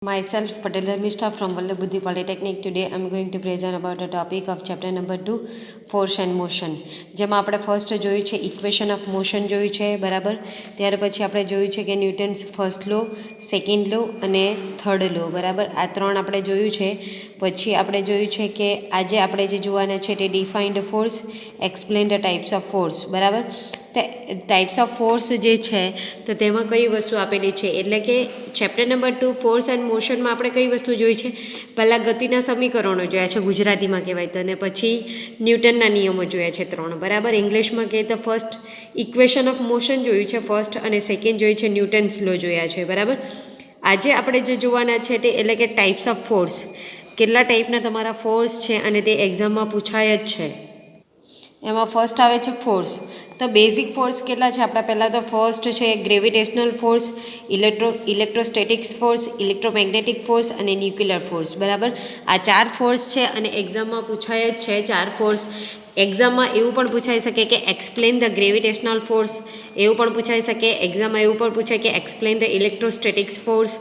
Myself, Patel Dharmishta from Vallabhuddhi Polytechnic. Today I am going to present about the topic of chapter number 2, force and motion. જેમાં આપણે first જોયું છે equation of motion જોયું છે બરાબર. ત્યાર પછી આપણે જોયું છે કે ન્યૂટન્સ ફર્સ્ટ લો, સેકન્ડ લો અને થર્ડ લો બરાબર. આ ત્રણ આપણે જોયું છે. પછી આપણે જોયું છે કે આજે આપણે જે જોવાના છે તે defined force, explain the types of force બરાબર. ટાઈપ્સ ઓફ ફોર્સ જે છે તો તેમાં કઈ વસ્તુ આપેલી છે એટલે કે ચેપ્ટર નંબર 2 ફોર્સ એન્ડ મોશનમાં આપણે કઈ વસ્તુ જોઈ છે, પહેલાં ગતિના સમીકરણો જોયા છે ગુજરાતીમાં કહેવાય તો, અને પછી ન્યૂટનના નિયમો જોયા છે 3 બરાબર. ઇંગ્લિશમાં કહીએ તો ફર્સ્ટ ઇક્વેશન ઓફ મોશન જોયું છે ફર્સ્ટ, અને સેકન્ડ જોયું છે ન્યૂટન્સ લો જોયા છે બરાબર. આજે આપણે જે જોવાના છે તે એટલે કે ટાઈપ્સ ઓફ ફોર્સ, કેટલા ટાઈપના તમારા ફોર્સ છે અને તે એક્ઝામમાં પૂછાય જ છે. એમાં ફર્સ્ટ આવે છે ફોર્સ. તો બેઝિક ફોર્સ કેટલા છે આપણા? પહેલાં તો ફર્સ્ટ છે gravitational force, electrostatics force, electromagnetic force અને ન્યુક્લિયર ફોર્સ બરાબર. આ 4 ફોર્સ છે અને એક્ઝામમાં પૂછાય જ છે 4 ફોર્સ. એક્ઝામમાં એવું પણ પૂછાઈ શકે કે એક્સપ્લેન ધ ગ્રેવિટેશનલ ફોર્સ, એવું પણ પૂછાઈ શકે. એક્ઝામમાં એવું પણ પૂછાય કે explain the electrostatics force,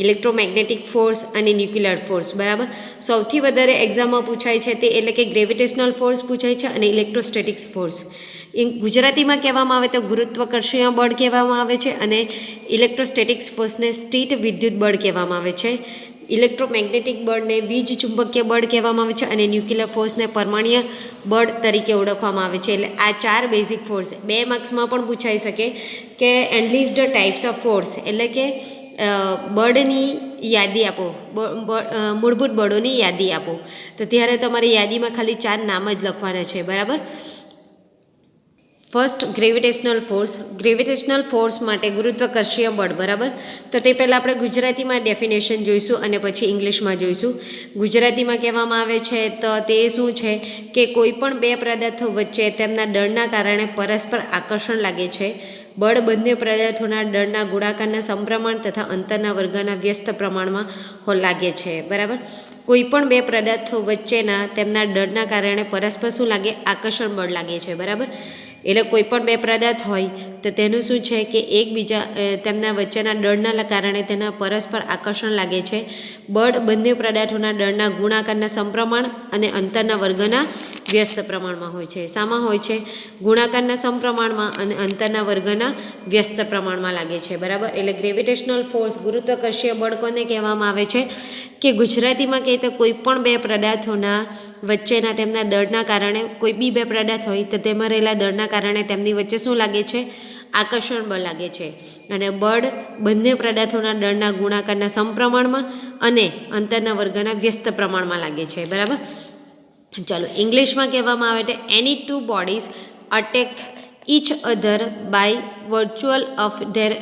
electromagnetic force અને ન્યુક્લિયર ફોર્સ બરાબર. સૌથી વધારે એક્ઝામમાં પૂછાય છે તે એટલે કે ગ્રેવિટેશનલ ફોર્સ પૂછાય છે અને ઇલેક્ટ્રોસ્ટેટિક્સ ફોર્સ. ગુજરાતીમાં કહેવામાં આવે તો ગુરુત્વાકર્ષણીય બળ કહેવામાં આવે છે, અને ઇલેક્ટ્રોસ્ટેટિક્સ ફોર્સને સ્થિત વિદ્યુત બળ કહેવામાં આવે છે. ઇલેક્ટ્રોમેગ્નેટિક બળને વીજ ચુંબકીય બળ કહેવામાં આવે છે, અને ન્યુક્લિયર ફોર્સને પરમાણ્વીય બળ તરીકે ઓળખવામાં આવે છે. એટલે આ 4 બેઝિક ફોર્સ 2 માર્ક્સમાં પણ પૂછાઈ શકે કે એનલિસ્ટ ધ ટાઈપ્સ ઓફ ફોર્સ, એટલે કે બળની યાદી આપો, મૂળભૂત બળોની યાદી આપો. તો ત્યારે તમારી યાદીમાં ખાલી 4 નામ જ લખવાના છે બરાબર. First gravitational force. Gravitational force માટે ગુરુત્વાકર્ષીય બળ બરાબર. તો તે પહેલાં આપણે ગુજરાતીમાં ડેફિનેશન જોઈશું અને પછી ઇંગ્લિશમાં જોઈશું. ગુજરાતીમાં કહેવામાં આવે છે તો તે શું છે કે કોઈ પણ 2 પદાર્થો વચ્ચે તેમના દળના કારણે પરસ્પર આકર્ષણ લાગે છે. બળ બંને પદાર્થોના દળના ગુણાકારના સમપ્રમાણ તથા અંતરના વર્ગના વ્યસ્ત પ્રમાણમાં લાગે છે બરાબર. કોઈ પણ 2 પદાર્થો વચ્ચેના તેમના દળના કારણે પરસ્પર શું લાગે? આકર્ષણ બળ લાગે છે બરાબર. એટલે કોઈ પણ 2 પદાર્થ હોય તો તેનું શું છે કે એકબીજા તેમના વચ્ચેના દળના કારણે તેના પરસ્પર આકર્ષણ લાગે છે. બળ બંને પદાર્થોના દળના ગુણાકારના સમપ્રમાણ અને અંતરના વર્ગના વ્યસ્ત પ્રમાણમાં હોય છે. શામાં હોય છે? ગુણાકારના સમપ્રમાણમાં અને અંતરના વર્ગના વ્યસ્ત પ્રમાણમાં લાગે છે બરાબર. એટલે ગ્રેવિટેશનલ ફોર્સ ગુરુત્વાકર્ષીય બળ કોને કહેવામાં આવે છે કે ગુજરાતીમાં કહીએ તો કોઈ પણ 2 પદાર્થોના વચ્ચેના તેમના દળના કારણે, કોઈ બી 2 પદાર્થ હોય તો તેમાં રહેલા દળના કારણે તેમની વચ્ચે શું લાગે છે? આકર્ષણ બળ લાગે છે. અને બળ બંને પદાર્થોના દળના ગુણાકારના સમપ્રમાણમાં અને અંતરના વર્ગના વ્યસ્ત પ્રમાણમાં લાગે છે બરાબર. ચાલો ઇંગ્લિશમાં કહેવામાં આવે તો એની 2 bodies attack each other by virtue of their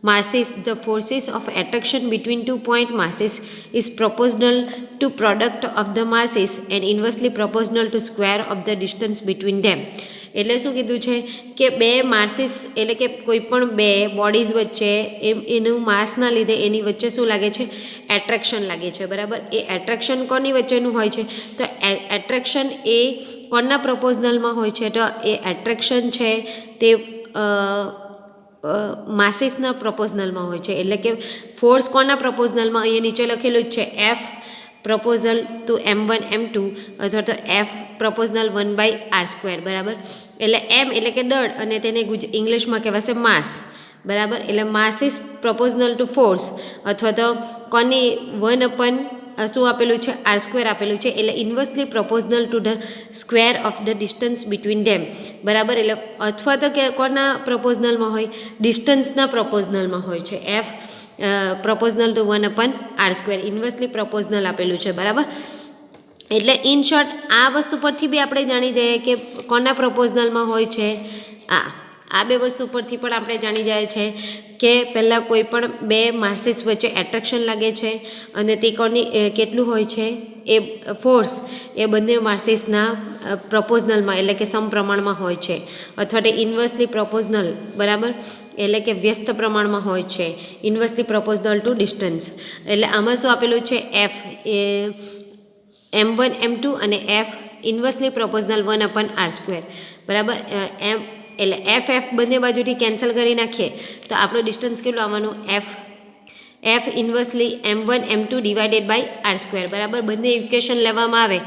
masses, the forces of attraction between 2 point masses is proportional to product of the masses and inversely proportional to square of the distance between them. એટલે શું કીધું છે કે 2 masses એટલે કે કોઈ પણ 2 bodies વચ્ચે એનું માસના લીધે એની વચ્ચે શું લાગે છે? એટ્રેક્શન લાગે છે બરાબર. એ એટ્રેક્શન કોની વચ્ચેનું હોય છે? તો એટ્રેક્શન એ કોના પ્રપોઝનલમાં હોય છે? તો એ એટ્રેક્શન છે તે માસીસના પ્રપોઝનલમાં હોય છે. એટલે કે ફોર્સ કોના પ્રપોઝનલમાં? અહીંયા નીચે લખેલું જ છે F proposal two m1 m2 અથવા તો એફ પ્રપોઝનલ 1/r² બરાબર. એટલે એમ એટલે કે દળ અને તેને ઇંગ્લિશમાં કહેવાશે માસ બરાબર. એટલે માસ ઇઝ પ્રપોઝનલ ટુ ફોર્સ, અથવા તો કોની 1 શું આપેલું છે? r² આપેલું છે. એટલે inversely proportional to the square of the distance between them બરાબર. એટલે અથવા તો કે કોના પ્રપોઝનલમાં હોય? ડિસ્ટન્સના પ્રપોઝનલમાં હોય છે. એફ પ્રપોઝનલ ટુ 1/r², ઇન્વર્સલી પ્રપોઝનલ આપેલું છે બરાબર. એટલે ઇન શોર્ટ આ વસ્તુ પરથી બી આપણે જાણી જઈએ કે કોના પ્રપોઝનલમાં હોય છે. આ 2 વસ્તુ પરથી પણ આપણે જાણી જાય છે કે પહેલાં કોઈ પણ 2 માસીસ વચ્ચે એટ્રેક્શન લાગે છે અને તે કોની કેટલું હોય છે? એ ફોર્સ એ બંને માસીસના પ્રપોઝનલમાં એટલે કે સમપ્રમાણમાં હોય છે, અથવા તો ઇન્વર્સલી પ્રપોઝનલ બરાબર, એટલે કે વ્યસ્ત પ્રમાણમાં હોય છે. ઇન્વર્સલી પ્રપોઝનલ ટુ ડિસ્ટન્સ. એટલે આમાં શું આપેલું છે? એફ એ m1 m2 અને એફ ઇન્વર્સલી પ્રપોઝનલ 1/r² બરાબર. એમ એટલે એફ બંને બાજુથી કેન્સલ કરી નાખીએ તો આપણું ડિસ્ટન્સ કેટલું આવવાનું? F inversely m1 m2 divided by R square, બરાબર. બંને ઇક્વેશન લેવામાં આવે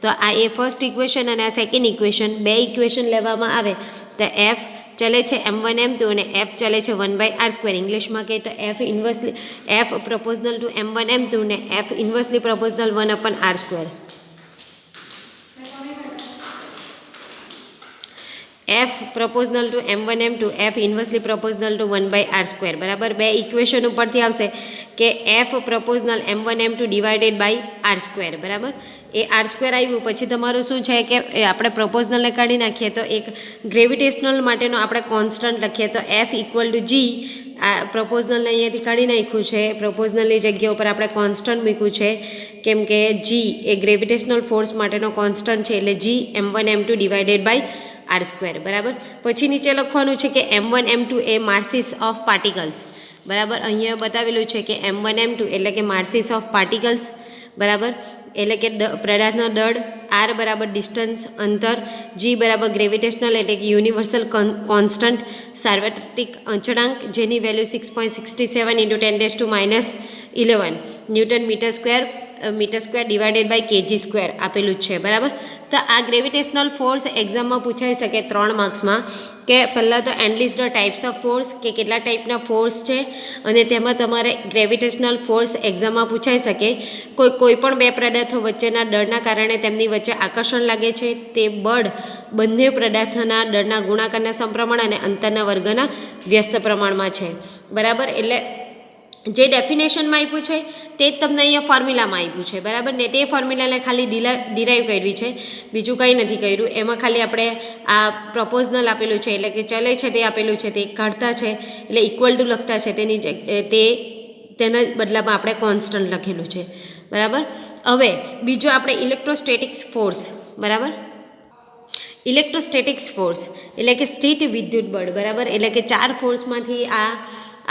તો આ એ ફર્સ્ટ ઇક્વેશન અને આ સેકન્ડ ઇક્વેશન, બે ઇક્વેશન લેવામાં આવે તો એફ ચલે છે m1 m2 અને એફ ચલે છે 1/r². ઇંગ્લિશમાં કહે તો F proportional to m1 m2 ને F inversely proportional 1/r². F proportional to m1 m2 F inversely proportional to 1/r², બરાબર. બે ઇક્વેશન ઉપરથી આવશે કે F પ્રપોઝનલ m1 m2 divided by r², બરાબર. એ r² આવ્યું પછી તમારું શું છે કે આપણે પ્રપોઝનલને કાઢી નાખીએ તો એક ગ્રેવિટેશનલ માટેનો આપણે કોન્સ્ટન્ટ લખીએ તો એફ ઇક્વલ ટુ જી. આ પ્રપોઝનલને અહીંયાથી કાઢી નાખ્યું છે, પ્રપોઝનલની જગ્યા ઉપર આપણે કોન્સ્ટન્ટ મૂક્યું છે કેમ કે જી એ ગ્રેવિટેશનલ ફોર્સ માટેનો કોન્સ્ટન્ટ છે, એટલે જી m1 m2 divided by r², બરાબર. પછી નીચે લખવાનું છે કે m1 m2 A masses of particles, બરાબર. અહીંયા બતાવેલું છે કે m1 m2 એટલે કે માસીસ ઓફ પાર્ટિકલ્સ, બરાબર. એટલે કે પદાર્થનો દળ, આર બરાબર ડિસ્ટન્સ અંતર, જી બરાબર ગ્રેવિટેશનલ એટલે કે યુનિવર્સલ કોન્સ્ટન્ટ સાર્વત્રિક અચળાંક જેની value 6.67 × 10⁻11 Newton metre square divided by kg² આપેલું જ છે, બરાબર. તો આ ગ્રેવિટેશનલ ફોર્સ એક્ઝામમાં પૂછાઈ શકે 3 માર્ક્સમાં કે પહેલાં તો એનલિસ્ટ ધ ટાઈપ્સ ઓફ ફોર્સ કે કેટલા ટાઈપના ફોર્સ છે અને તેમાં તમારે ગ્રેવિટેશનલ ફોર્સ એક્ઝામમાં પૂછાઈ શકે. કોઈ પણ બે પદાર્થો વચ્ચેના દળના કારણે તેમની વચ્ચે આકર્ષણ લાગે છે, તે બળ બંને પદાર્થોના દળના ગુણાકારના સમપ્રમાણ અને અંતરના વર્ગના વ્યસ્ત પ્રમાણમાં છે, બરાબર. એટલે જે ડેફિનેશનમાં આપ્યું છે તે જ તમને અહીંયા ફોર્મ્યુલામાં આપ્યું છે, બરાબર ને. તે ફોર્મ્યુલાને ખાલી ડિરાઈવ કરવી છે, બીજું કંઈ નથી કર્યું. એમાં ખાલી આપણે આ પ્રપોઝનલ આપેલું છે એટલે કે ચલે છે તે આપેલું છે તે કાઢતા છે એટલે ઇક્વલ ટુ લખતા છે, તેના બદલામાં આપણે કોન્સ્ટન્ટ લખેલું છે, બરાબર. હવે બીજો આપણે ઇલેક્ટ્રોસ્ટેટિક્સ ફોર્સ, બરાબર. ઇલેક્ટ્રોસ્ટેટિક્સ ફોર્સ એટલે કે સ્થિત વિદ્યુત બળ, બરાબર. એટલે કે 4 ફોર્સમાંથી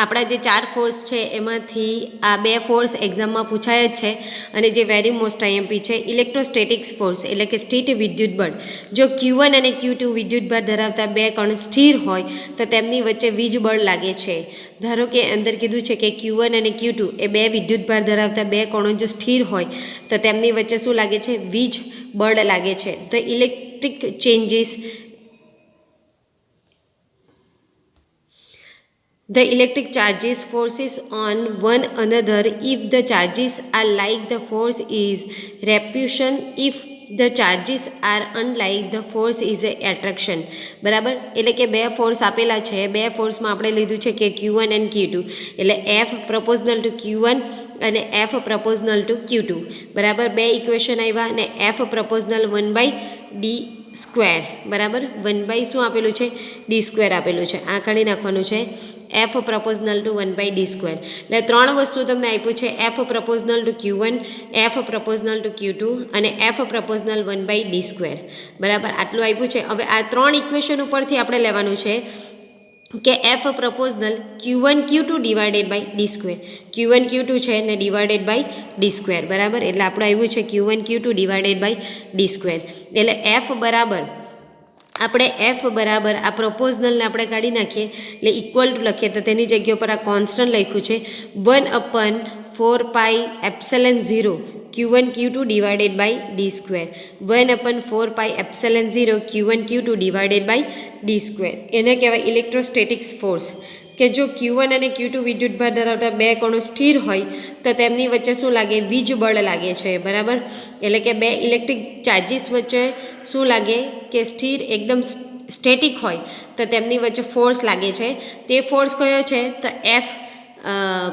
આપણા જે 4 ફોર્સ છે એમાંથી આ 2 ફોર્સ એક્ઝામમાં પૂછાય જ છે અને જે વેરી મોસ્ટ આઈએમપી છે. ઇલેક્ટ્રોસ્ટેટિક્સ ફોર્સ એટલે કે સ્થિત વિદ્યુત બળ. જો Q1 અને Q2 વિદ્યુતભાર ધરાવતા 2 કણ સ્થિર હોય તો તેમની વચ્ચે વીજ બળ લાગે છે. ધારો કે અંદર કીધું છે કે Q1 અને Q2 એ 2 વિદ્યુતભાર ધરાવતા 2 કણો જો સ્થિર હોય તો તેમની વચ્ચે શું લાગે છે? વીજ બળ લાગે છે. તો electric changes The electric charges forces on one another if the charges are like the force is repulsion, if the charges are unlike the force is attraction, બરાબર. એટલે કે 2 ફોર્સ આપેલા છે, 2 ફોર્સમાં આપણે લીધું છે કે Q1 અને Q2 એટલે F પ્રપોઝનલ ટુ Q1 અને F પ્રપોઝનલ ટુ Q2, બરાબર. 2 ઇક્વેશન આવ્યા અને F પ્રપોઝનલ 1/d², બરાબર. 1/ શું આપેલું છે? d² આપેલું છે. આ કાઢી નાખવાનું છે એફ પ્રપોઝનલ ટુ 1/d². એટલે 3 વસ્તુ તમને આપ્યું છે, F proportional two Q1, F proportional two Q2 અને એફ પ્રપોઝનલ 1/d², બરાબર. આટલું આપ્યું છે. હવે આ 3 ઇક્વેશન ઉપરથી આપણે લેવાનું છે કે F પ્રપોઝનલ Q1 Q2 divided by d². Q1 Q2 છે ને ડિવાઇડેડ બાય d², બરાબર. એટલે આપણે આવ્યું છે Q1 Q2 divided by d². એટલે એફ બરાબર આ પ્રપોઝનલને આપણે કાઢી નાખીએ એટલે ઇક્વલ ટુ લખીએ તો તેની જગ્યા પર આ કોન્સ્ટન્ટ લખ્યું છે 1/4πε0 Q1 Q2 divided by d². 1/4πε0 Q1 Q2 divided by d². એને કહેવાય ઇલેક્ટ્રોસ્ટેટિક્સ ફોર્સ. કે જો Q1 અને Q2 વિદ્યુતભાર ધરાવતા 2 કણો સ્થિર હોય તો તેમની વચ્ચે શું લાગે? વીજ બળ લાગે છે, બરાબર. એટલે કે 2 ઇલેક્ટ્રિક ચાર્જીસ વચ્ચે શું લાગે કે સ્થિર એકદમ સ્ટેટિક હોય તો તેમની વચ્ચે ફોર્સ લાગે છે. તે ફોર્સ કયો છે? તો F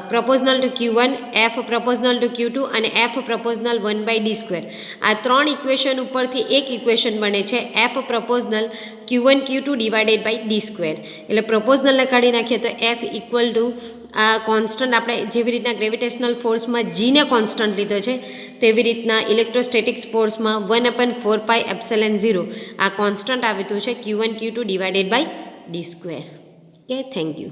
proportional two Q1, F proportional two Q2 અને એફ પ્રપોઝનલ 1/d². આ 3 ઇક્વેશન ઉપરથી એક ઇક્વેશન બને છે F પ્રપોઝનલ Q1 Q2 divided by d². એટલે પ્રપોઝનલને કાઢી નાખીએ તો એફ ઇક્વલ ટુ આ કોન્સ્ટન્ટ આપણે જેવી રીતના ગ્રેવિટેશનલ ફોર્સમાં જીને કોન્સ્ટન્ટ લીધો છે તેવી રીતના ઇલેક્ટ્રોસ્ટેટિક્સ ફોર્સમાં 1/4πε0 આ કોન્સ્ટન્ટ આવ્યું છે Q1 Q2 divided by d². Okay, thank you.